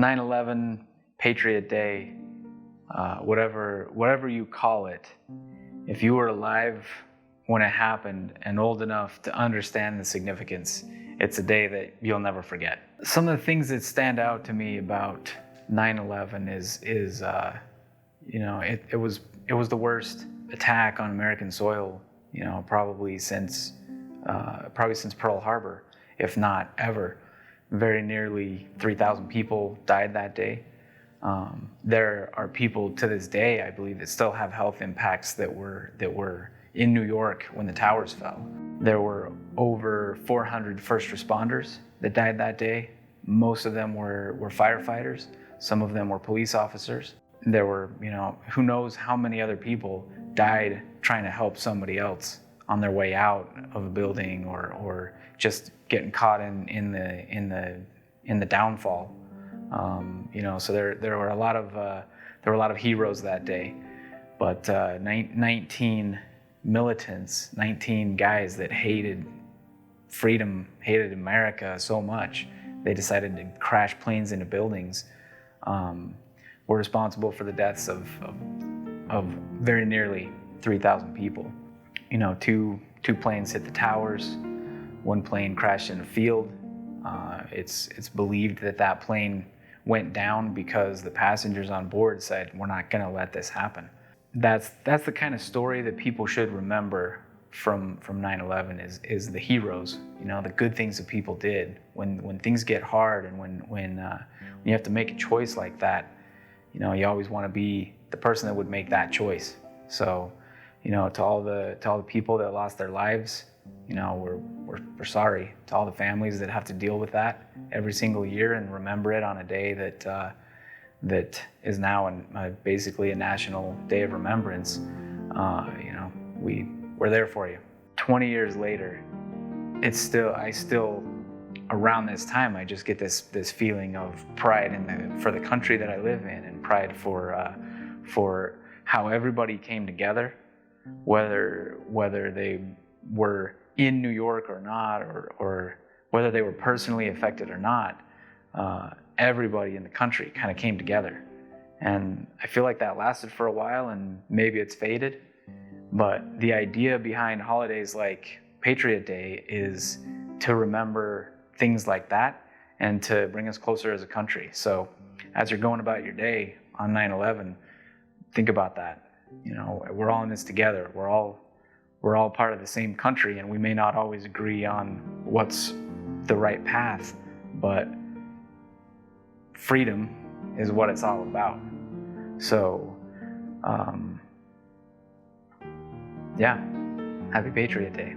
9/11, Patriot Day, whatever you call it, if you were alive when it happened and old enough to understand the significance, it's a day that you'll never forget. Some of the things that stand out to me about 9/11 is it was the worst attack on American soil, probably since Pearl Harbor, if not ever. Very nearly 3,000 people died that day. There are people to this day, I believe, that still have health impacts that were in New York when the towers fell. There were over 400 first responders that died that day. Most of them were firefighters. Some of them were police officers. There were, who knows how many other people died trying to help somebody else on their way out of a building or just getting caught in the downfall. So there were a lot of heroes that day, but 19 militants, 19 guys that hated freedom, hated America so much, they decided to crash planes into buildings, were responsible for the deaths of very nearly 3,000 people. Two planes hit the towers. One plane crashed in a field. It's believed that plane went down because the passengers on board said, "We're not going to let this happen." That's the kind of story that people should remember from 9/11 is the heroes, the good things that people did. When things get hard and when you have to make a choice like that, you always want to be the person that would make that choice. So, to all the people that lost their lives, we're sorry. To all the families that have to deal with that every single year and remember it on a day that is now basically a national day of remembrance. We're there for you. 20 years later, I still around this time, I just get this feeling of pride for the country that I live in, and pride for how everybody came together, whether they were in New York or not, or whether they were personally affected or not. Everybody in the country kind of came together. And I feel like that lasted for a while, and maybe it's faded. But the idea behind holidays like Patriot Day is to remember things like that and to bring us closer as a country. So as you're going about your day on 9/11, think about that. We're all in this together. We're all part of the same country, and we may not always agree on what's the right path, but freedom is what it's all about. So, happy Patriot Day.